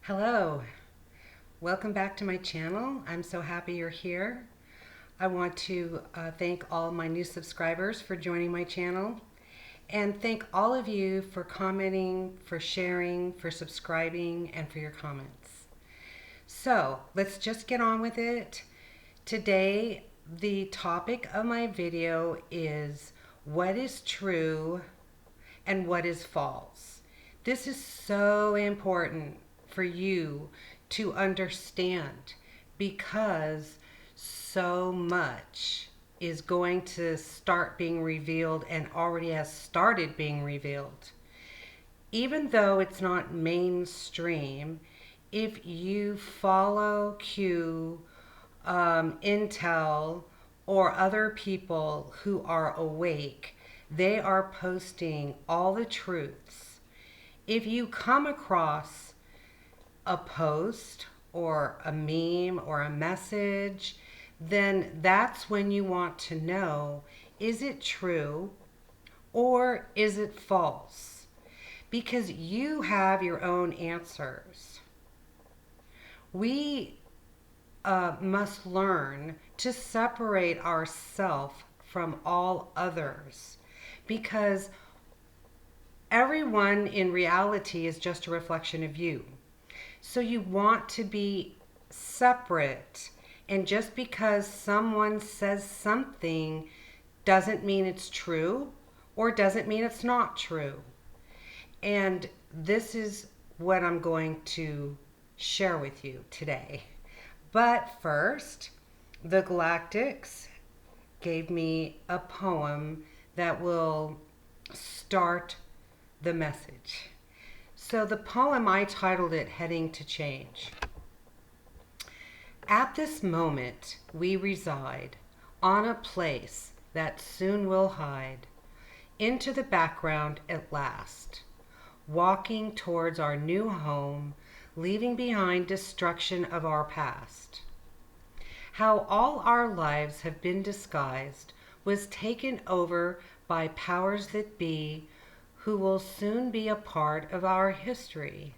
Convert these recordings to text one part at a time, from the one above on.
Hello, welcome back to my channel. I'm so happy you're here. I want to thank all my new subscribers for joining my channel and thank all of you for commenting, for sharing, for subscribing, and for your comments. So let's just get on with it. Today, the topic of my video is what is true and what is false. This is so important for you to understand because so much is going to start being revealed and already has started being revealed. Even though it's not mainstream, if you follow Q, Intel, or other people who are awake, they are posting all the truths. If you come across a post or a meme or a message, then that's when you want to know, is it true or is it false? Because you have your own answers. We must learn to separate ourselves from all others because everyone in reality is just a reflection of you. So you want to be separate, and just because someone says something doesn't mean it's true or doesn't mean it's not true. And this is what I'm going to share with you today. But first, the Galactics gave me a poem that will start the message. So the poem, I titled it Heading to Change. At this moment we reside on a place that soon will hide into the background at last, walking towards our new home, leaving behind destruction of our past. How all our lives have been disguised was taken over by powers that be, who will soon be a part of our history.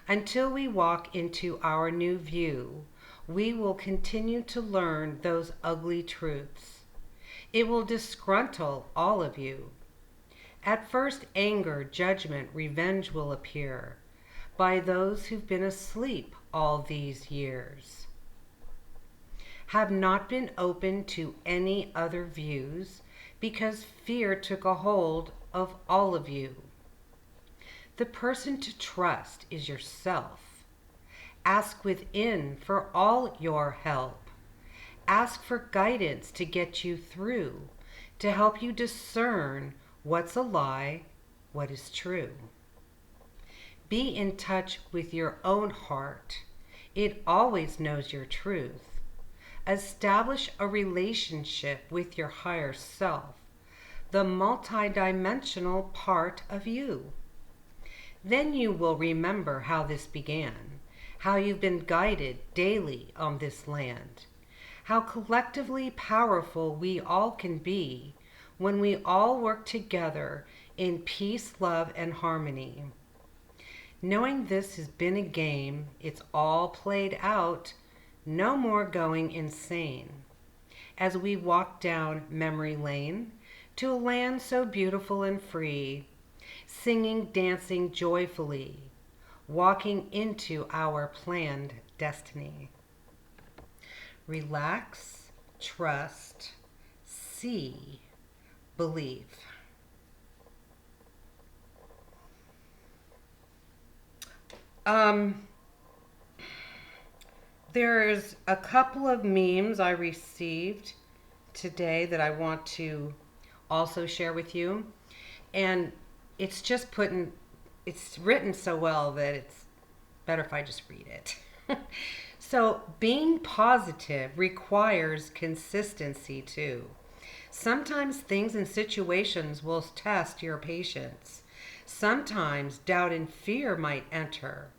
Until we walk into our new view, we will continue to learn those ugly truths. It will disgruntle all of you. At first, anger, judgment, revenge will appear by those who've been asleep all these years, have not been open to any other views because fear took a hold of all of you. The person to trust is yourself. Ask within for all your help. Ask for guidance to get you through, to help you discern what's a lie, what is true. Be in touch with your own heart. It always knows your truth. Establish a relationship with your higher self, the multidimensional part of you. Then you will remember how this began, how you've been guided daily on this land, how collectively powerful we all can be when we all work together in peace, love, and harmony. Knowing this has been a game, it's all played out, no more going insane. As we walk down memory lane to a land so beautiful and free, singing, dancing joyfully, walking into our planned destiny. Relax, trust, see, believe. There's a couple of memes I received today that I want to also share with you. And it's just it's written so well that it's better if I just read it. So being positive requires consistency too. Sometimes things and situations will test your patience. Sometimes doubt and fear might enter,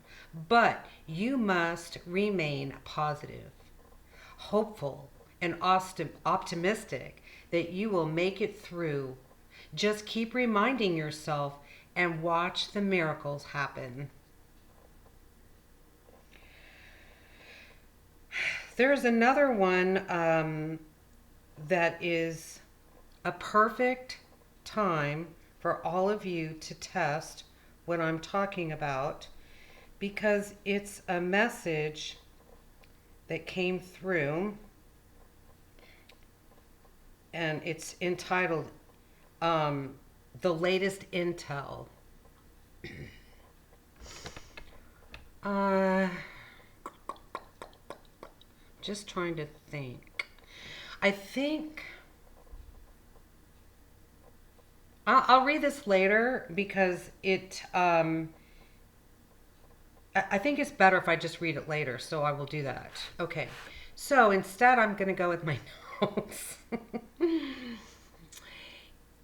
but you must remain positive, hopeful, and optimistic that you will make it through. Just keep reminding yourself and watch the miracles happen. There's another one that is a perfect time for all of you to test what I'm talking about, because it's a message that came through, and it's entitled The Latest Intel. Just trying to think. I think I'll read this later because I think it's better if I just read it later, so I will do that. Okay, so instead I'm going to go with my notes.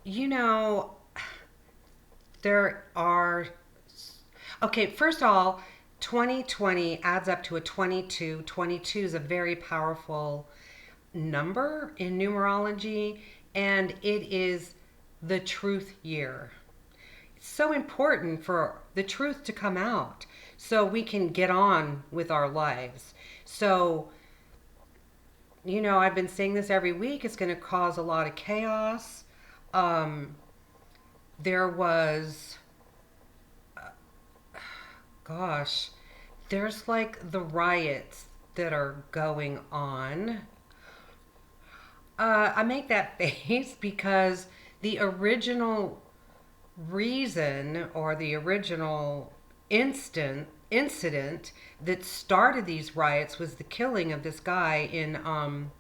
You know, there are, okay, first of all, 2020 adds up to a 22. 22 is a very powerful number in numerology, and it is the truth year. It's so important for the truth to come out so we can get on with our lives. So, you know, I've been saying this every week. It's going to cause a lot of chaos. There was, gosh, there's like the riots that are going on. I make that face because the original reason or the original incident that started these riots was the killing of this guy in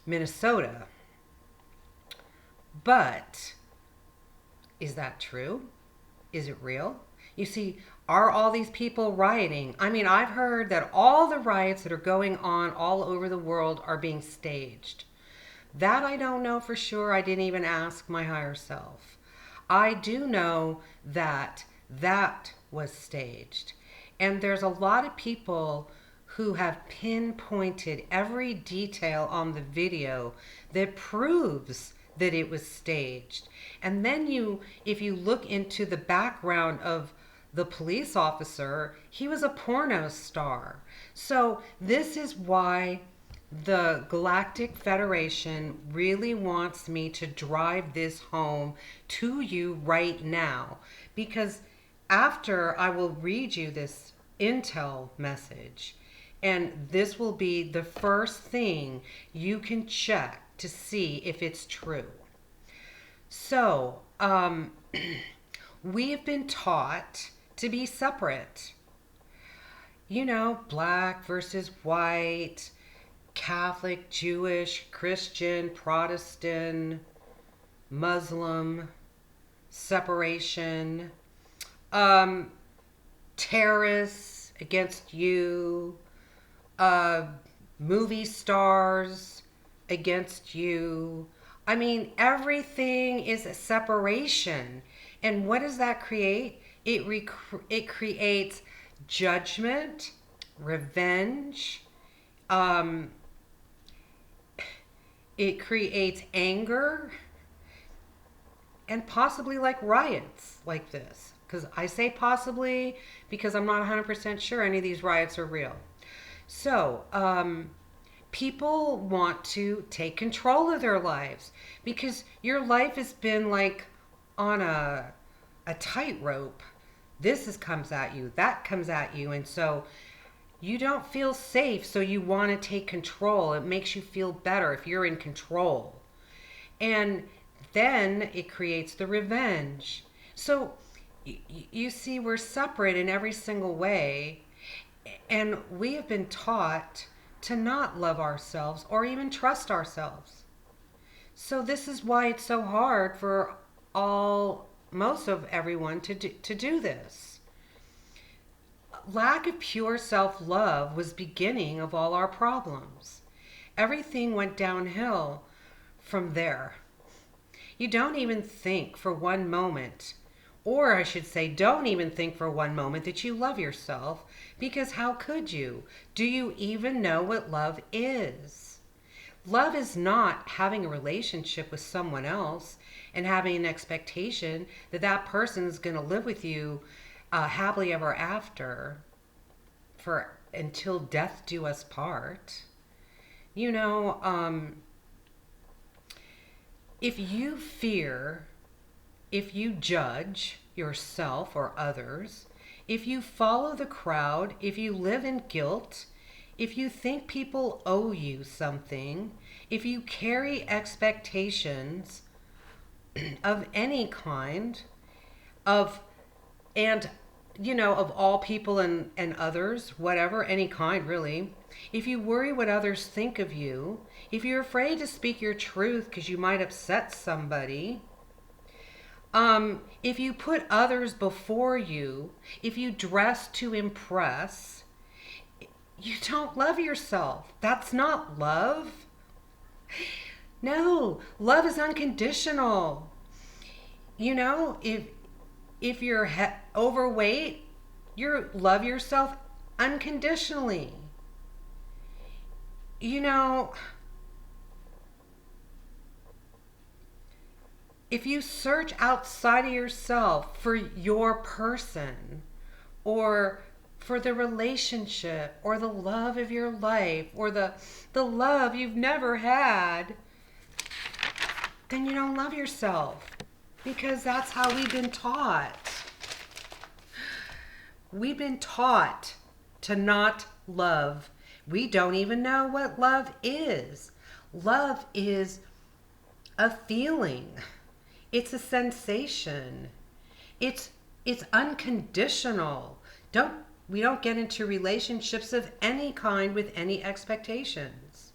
Minnesota. But is that true? Is it real? You see, are all these people rioting? I mean, I've heard that all the riots that are going on all over the world are being staged. That I don't know for sure. I didn't even ask my higher self. I do know that that was staged. And there's a lot of people who have pinpointed every detail on the video that proves that it was staged. And then if you look into the background of the police officer, he was a porno star. So this is why the Galactic Federation really wants me to drive this home to you right now, because after I will read you this intel message, and this will be the first thing you can check to see if it's true. So, we have been taught to be separate. You know, black versus white, Catholic, Jewish, Christian, Protestant, Muslim, separation, terrorists against you, movie stars against you. I mean, everything is a separation. And what does that create? It creates judgment, revenge, it creates anger, and possibly like riots like this. Because I say possibly because I'm not 100% sure any of these riots are real. So, people want to take control of their lives because your life has been like on a tightrope. Comes at you, that comes at you, and so you don't feel safe, so you want to take control. It makes you feel better if you're in control. And then it creates the revenge. So you see, we're separate in every single way, and we have been taught to not love ourselves or even trust ourselves. So this is why it's so hard for most of everyone to do this. Lack of pure self-love was beginning of all our problems. Everything went downhill from there. You don't even think for one moment, or I should say, don't even think for one moment that you love yourself, because how could you? Do you even know what love is? Love is not having a relationship with someone else and having an expectation that that person is going to live with you happily ever after until death do us part. You know, if you fear, if you judge yourself or others, if you follow the crowd, if you live in guilt, if you think people owe you something, if you carry expectations of any kind, of and of all people and others, whatever, any kind really, if you worry what others think of you, if you're afraid to speak your truth because you might upset somebody, if you put others before you, if you dress to impress, you don't love yourself. That's not love. No, love is unconditional. If you're overweight, you love yourself unconditionally. If you search outside of yourself for your person, or for the relationship, or the love of your life, or the love you've never had, then you don't love yourself. Because that's how we've been taught. We've been taught to not love. We don't even know what love is. Love is a feeling. It's a sensation. It's unconditional. We don't get into relationships of any kind with any expectations.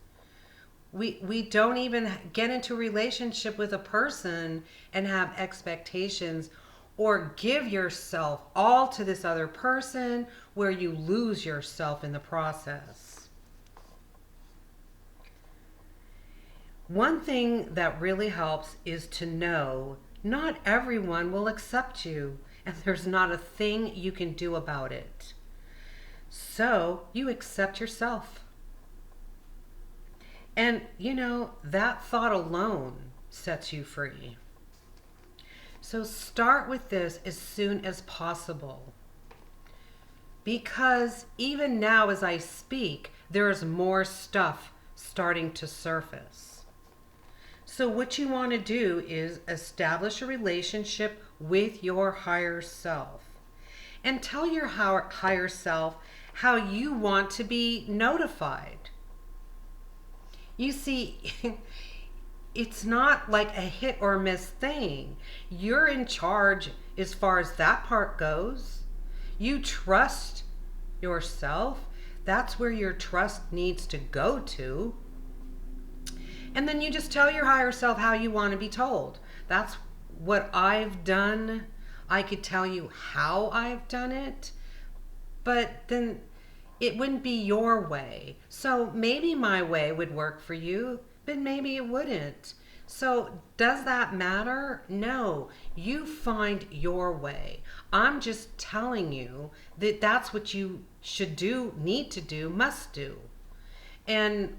We don't even get into a relationship with a person and have expectations, or give yourself all to this other person where you lose yourself in the process. One thing that really helps is to know not everyone will accept you, and there's not a thing you can do about it. So you accept yourself. And that thought alone sets you free. So start with this as soon as possible. Because even now as I speak, there is more stuff starting to surface. So what you want to do is establish a relationship with your higher self. And tell your higher self how you want to be notified. You see, it's not like a hit or miss thing. You're in charge as far as that part goes. You trust yourself. That's where your trust needs to go to. And then you just tell your higher self how you want to be told. That's what I've done. I could tell you how I've done it, but then it wouldn't be your way. So maybe my way would work for you, but maybe it wouldn't. So does that matter? No, you find your way. I'm just telling you that that's what you should do, need to do, must do. And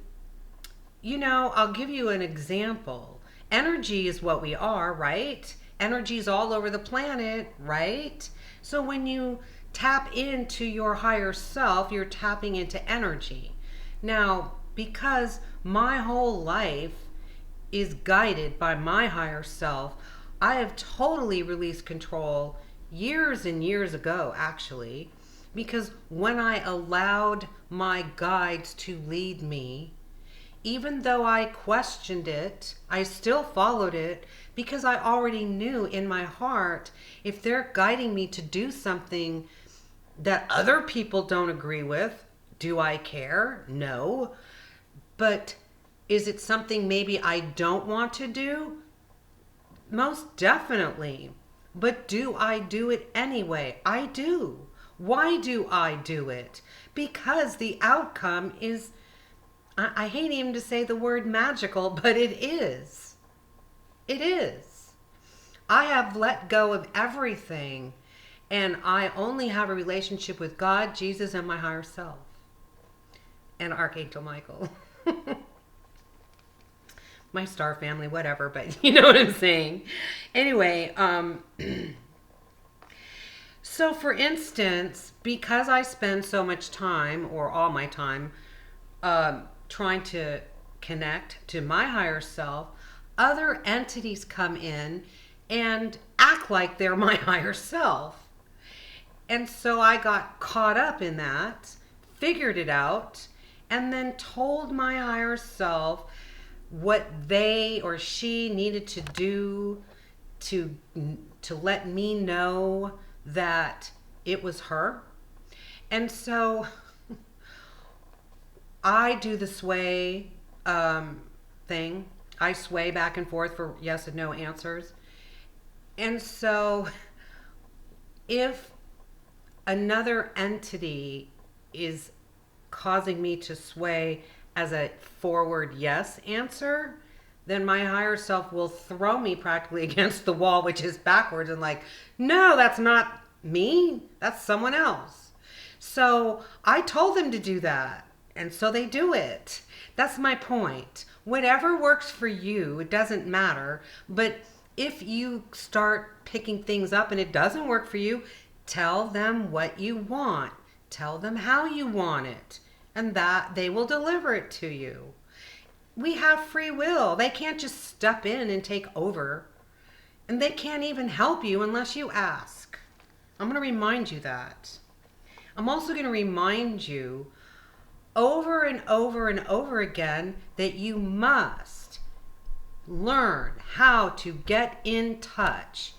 I'll give you an example. Energy is what we are, right? Energy is all over the planet, right? So when you tap into your higher self, you're tapping into energy. Now, because my whole life is guided by my higher self, I have totally released control years and years ago, actually, because when I allowed my guides to lead me, even though I questioned it, I still followed it because I already knew in my heart, if they're guiding me to do something that other people don't agree with, do I care? No. But is it something maybe I don't want to do? Most definitely. But do I do it anyway? I do. Why do I do it? Because the outcome is, I hate even to say the word magical, but it is. It is. I have let go of everything, and I only have a relationship with God, Jesus, and my higher self. And Archangel Michael. My star family, whatever, but you know what I'm saying. Anyway, so for instance, because I spend so much time, or all my time, trying to connect to my higher self, other entities come in and act like they're my higher self. And so I got caught up in that, figured it out, and then told my higher self what they or she needed to do to let me know that it was her. And so I do the sway thing. I sway back and forth for yes and no answers. And so if another entity is causing me to sway as a forward yes answer, then my higher self will throw me practically against the wall, which is backwards, and like, no, that's not me. That's someone else. So I told them to do that. And so they do it. That's my point. Whatever works for you, it doesn't matter. But if you start picking things up and it doesn't work for you, tell them what you want. Tell them how you want it. And that they will deliver it to you. We have free will. They can't just step in and take over. And they can't even help you unless you ask. I'm going to remind you that. I'm also going to remind you over and over and over again that you must learn how to get in touch.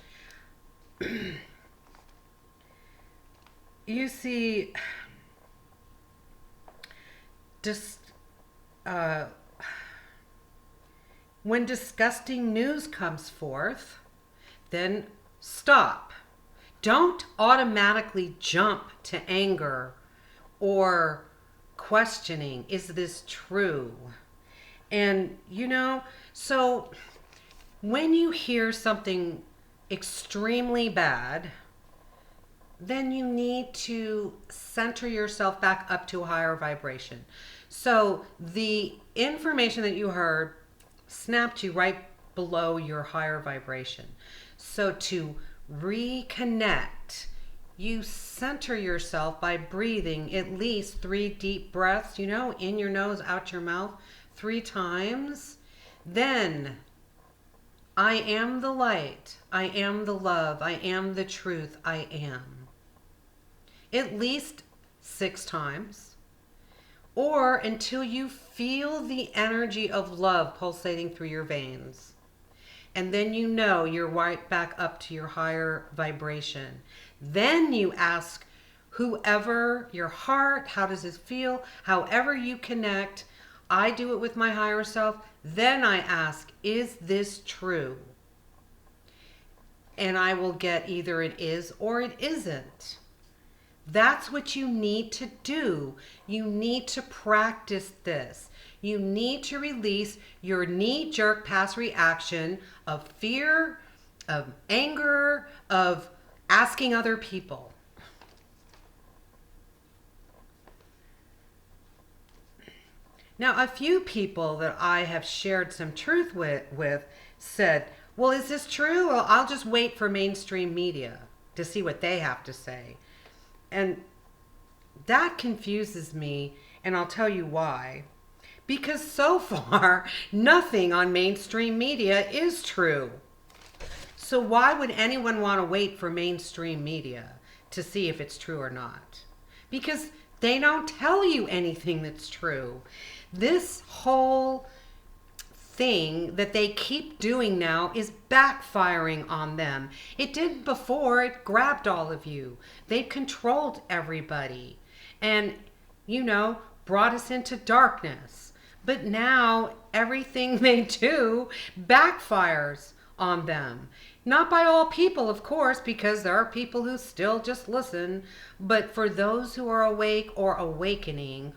You see, just when disgusting news comes forth, then stop. Don't automatically jump to anger or questioning, is this true? And so when you hear something extremely bad, then you need to center yourself back up to a higher vibration. So the information that you heard snapped you right below your higher vibration. So to reconnect, you center yourself by breathing at least 3 deep breaths, in your nose, out your mouth, 3 times. Then, I am the light, I am the love, I am the truth, I am. At least 6 times. Or until you feel the energy of love pulsating through your veins. And then you're right back up to your higher vibration. Then you ask whoever, your heart, how does it feel? However you connect. I do it with my higher self. Then I ask, is this true? And I will get either it is or it isn't. That's what you need to do. You need to practice this. You need to release your knee-jerk past reaction of fear, of anger, of asking other people. Now, a few people that I have shared some truth with said, well, is this true? Well, I'll just wait for mainstream media to see what they have to say. And that confuses me, and I'll tell you why. Because so far, nothing on mainstream media is true. So why would anyone want to wait for mainstream media to see if it's true or not? Because they don't tell you anything that's true. This whole thing that they keep doing now is backfiring on them. It didn't before. It grabbed all of you. They controlled everybody and, brought us into darkness. But now everything they do backfires on them. Not by all people, of course, because there are people who still just listen. But for those who are awake or awakening,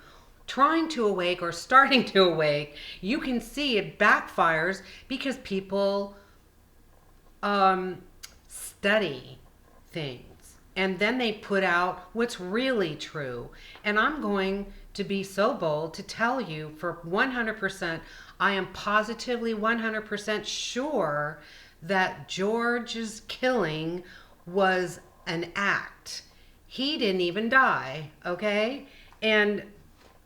trying to awake or starting to awake, you can see it backfires because people study things. And then they put out what's really true. And I'm going to be so bold to tell you for 100%, I am positively 100% sure that George's killing was an act. He didn't even die, okay? And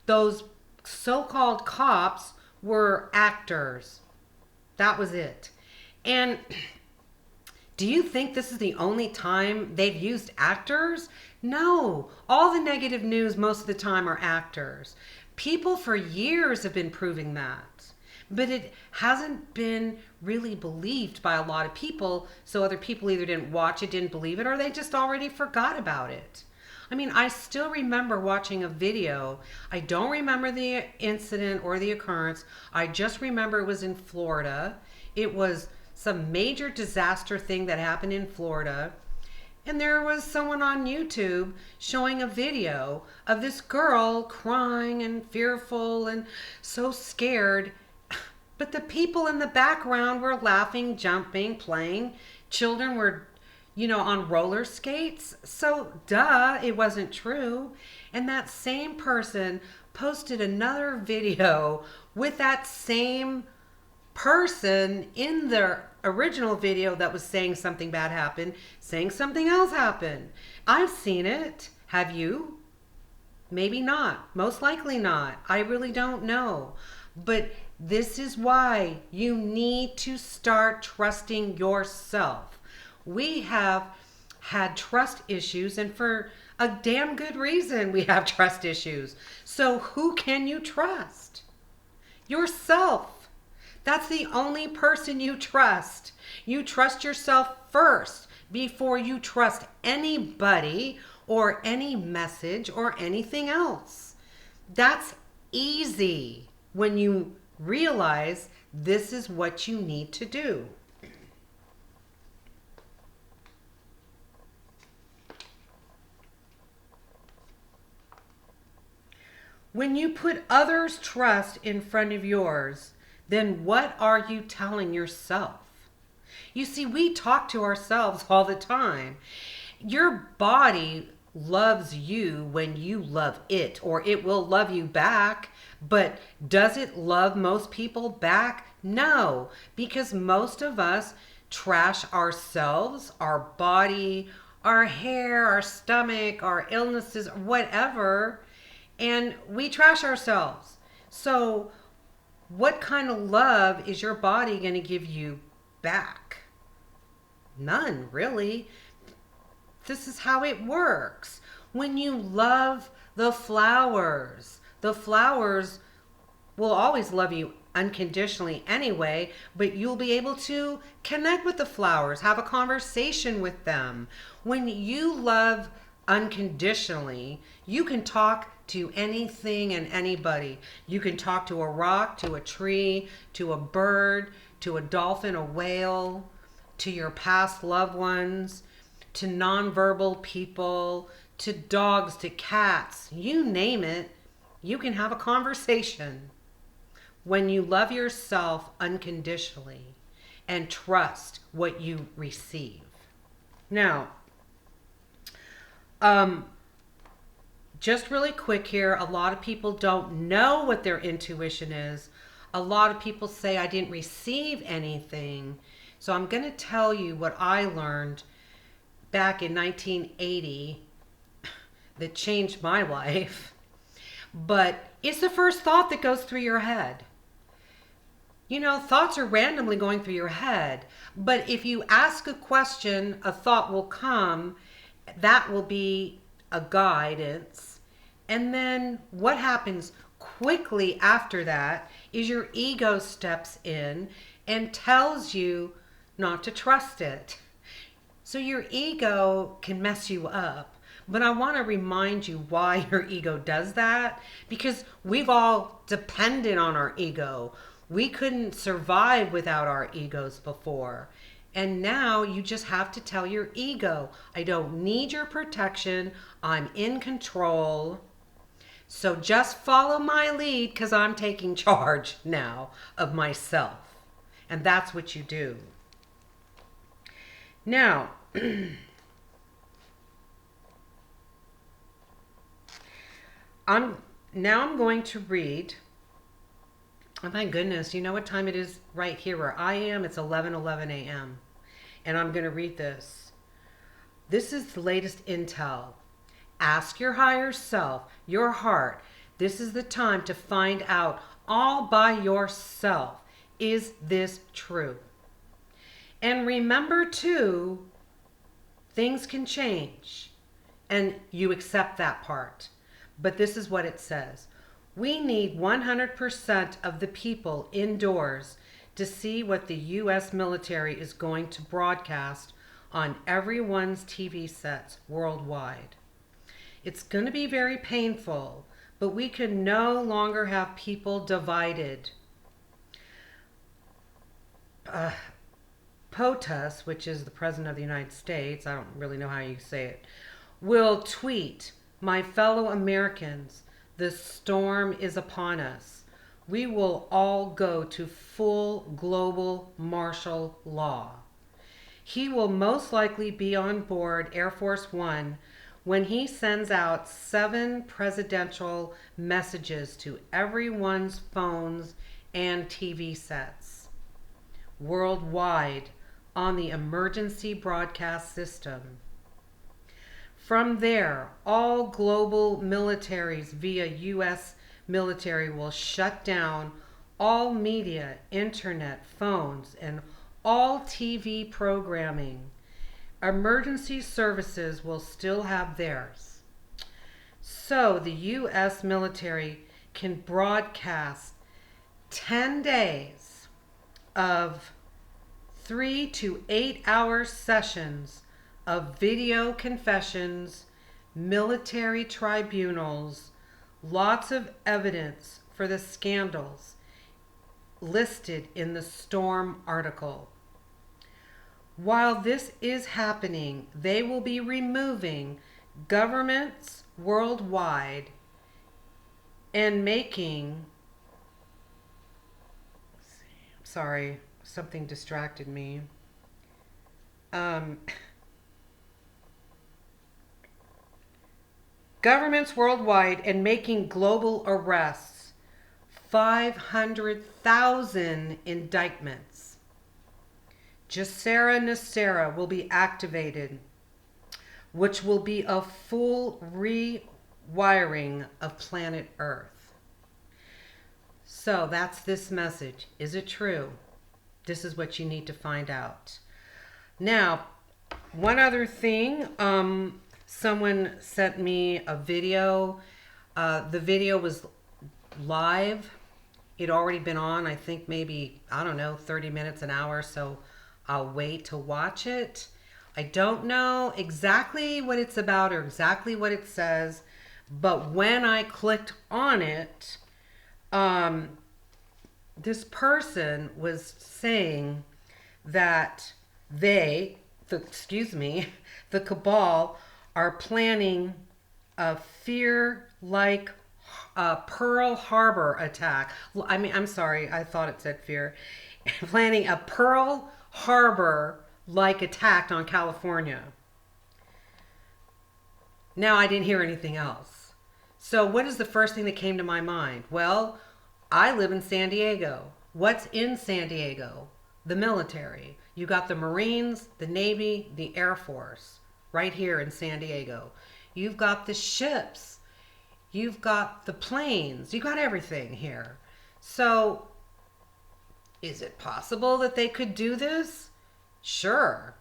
those so-called cops were actors. That was it. And do you think this is the only time they've used actors? No. All the negative news most of the time are actors. People for years have been proving that. But it hasn't been really believed by a lot of people, so other people either didn't watch it, didn't believe it, or they just already forgot about it. I mean, I still remember watching a video. I don't remember the incident or the occurrence. I just remember it was in Florida. It was some major disaster thing that happened in Florida. And there was someone on YouTube showing a video of this girl crying and fearful and so scared. But the people in the background were laughing, jumping, playing. Children were, on roller skates. So, duh, it wasn't true. And that same person posted another video with that same person in the original video that was saying something bad happened, saying something else happened. I've seen it. Have you? Maybe not. Most likely not. I really don't know. But this is why you need to start trusting yourself. We have had trust issues, and for a damn good reason we have trust issues. So who can you trust? Yourself. That's the only person you trust. You trust yourself first before you trust anybody or any message or anything else. That's easy when you realize this is what you need to do. When you put others' trust in front of yours, then what are you telling yourself? You see, we talk to ourselves all the time. Your body loves you when you love it, or it will love you back. But does it love most people back? No, because most of us trash ourselves, our body, our hair, our stomach, our illnesses, whatever, and we trash ourselves. So what kind of love is your body going to give you back? None, really. This is how it works. When you love the flowers will always love you unconditionally anyway, but you'll be able to connect with the flowers, have a conversation with them. When you love unconditionally, you can talk to anything and anybody. You can talk to a rock, to a tree, to a bird, to a dolphin, a whale, to your past loved ones, to nonverbal people, to dogs, to cats, you name it, you can have a conversation. When you love yourself unconditionally and trust what you receive. Now, just really quick here, a lot of people don't know what their intuition is. A lot of people say, I didn't receive anything. So I'm going to tell you what I learned back in 1980 that changed my life. But it's the first thought that goes through your head. Thoughts are randomly going through your head. But if you ask a question, a thought will come. That will be a guidance. And then what happens quickly after that is your ego steps in and tells you not to trust it. So your ego can mess you up. But I want to remind you why your ego does that, because we've all depended on our ego. We couldn't survive without our egos before. And now you just have to tell your ego, I don't need your protection. I'm in control. So just follow my lead because I'm taking charge now of myself. And that's what you do. Now, I'm going to read. Oh my goodness, you know what time it is right here where I am? It's 11:11 a.m. And I'm going to read this. This is the latest intel. Ask your higher self, your heart, This is the time to find out all by yourself. Is this true? And remember too, things can change and you accept that part. But this is what it says. We need 100% of the people indoors to see what the U.S. military is going to broadcast on everyone's TV sets worldwide. It's going to be very painful, but we can no longer have people divided. POTUS, which is the President of the United States, I don't really know how you say it, will tweet, "My fellow Americans, the storm is upon us. We will all go to full global martial law." He will most likely be on board Air Force One when he sends out 7 presidential messages to everyone's phones and TV sets worldwide on the emergency broadcast system. From there, all global militaries via U.S. military will shut down all media, internet, phones, and all TV programming. Emergency services will still have theirs. So the U.S. military can broadcast 10 days of 3 to 8 hour sessions of video confessions, military tribunals, lots of evidence for the scandals listed in the Storm article. While this is happening, they will be removing governments worldwide and making, sorry, something distracted me. Governments worldwide and making global arrests. 500,000 indictments. Gesera Nacera will be activated, which will be a full rewiring of planet Earth. So that's this message. Is it true? This is what you need to find out. Now, one other thing, someone sent me a video. The video was live. It'd already been on, I think maybe, 30 minutes, an hour, so I'll wait to watch it. I don't know exactly what it's about or exactly what it says, but when I clicked on it, this person was saying that the cabal are planning a fear-like Pearl Harbor attack. I'm sorry, I thought it said fear. Planning a Pearl Harbor-like attack on California. Now, I didn't hear anything else. So what is the first thing that came to my mind? Well, I live in San Diego. What's in San Diego? The military. You got the Marines, the Navy, the Air Force, right here in San Diego. You've got the ships. You've got the planes. You got everything here. So, is it possible that they could do this? Sure.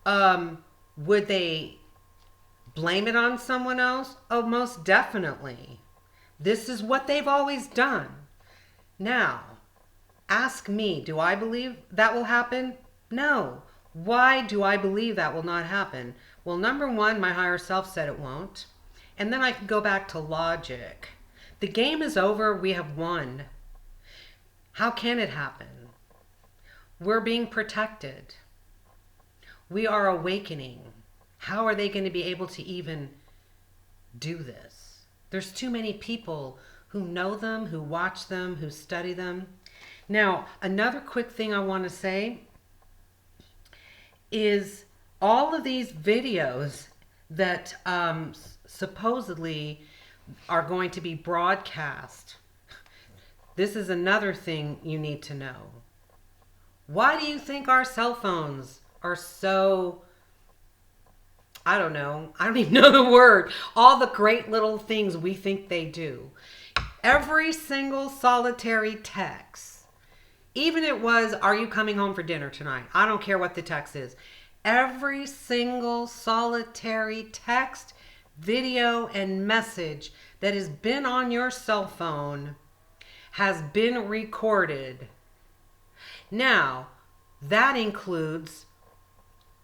Would they blame it on someone else? Oh, most definitely. This is what they've always done. Now, ask me, do I believe that will happen? No. Why do I believe that will not happen? Well, number one, my higher self said it won't. And then I can go back to logic. The game is over. We have won. How can it happen? We're being protected. We are awakening. How are they going to be able to even do this? There's too many people who know them, who watch them, who study them. Now, another quick thing I want to say is all of these videos that supposedly are going to be broadcast. This is another thing you need to know. Why do you think our cell phones are so, I don't even know the word, all the great little things we think they do? Every single solitary text, even it was, are you coming home for dinner tonight? I don't care what the text is. Every single solitary text, video, and message that has been on your cell phone has been recorded. Now, that includes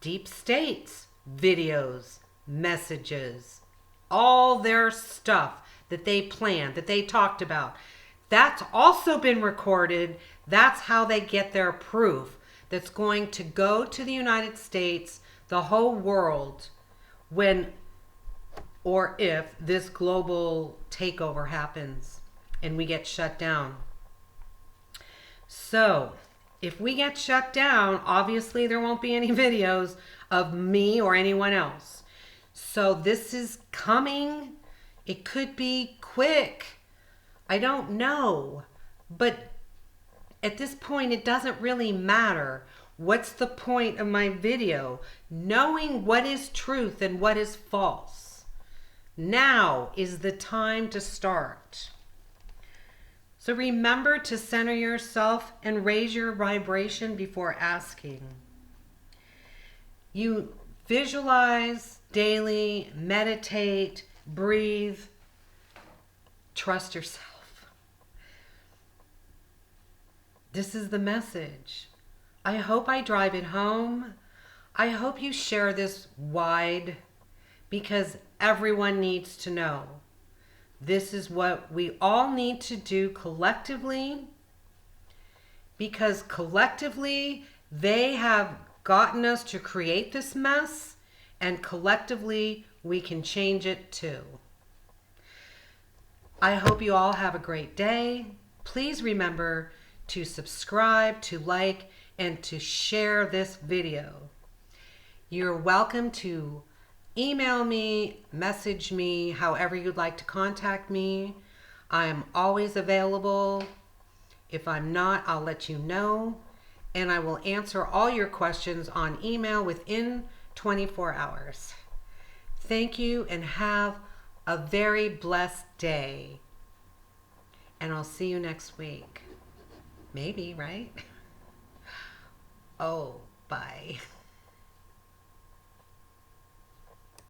deep states, videos, messages, all their stuff that they planned, that they talked about. That's also been recorded. That's how they get their proof that's going to go to the United States, the whole world, when or if this global takeover happens and we get shut down. So, if we get shut down, obviously there won't be any videos of me or anyone else. So this is coming. It could be quick. I don't know. But at this point, it doesn't really matter. What's the point of my video? Knowing what is truth and what is false. Now is the time to start. So remember to center yourself and raise your vibration before asking. You visualize daily, meditate, breathe, trust yourself. This is the message. I hope I drive it home. I hope you share this wide because everyone needs to know. This is what we all need to do collectively because collectively they have gotten us to create this mess and collectively we can change it too. I hope you all have a great day. Please remember to subscribe, to like, and to share this video. You're welcome to email me, message me, however you'd like to contact me. I am always available. If I'm not, I'll let you know. And I will answer all your questions on email within 24 hours. Thank you and have a very blessed day. And I'll see you next week. Maybe, right? Oh, bye.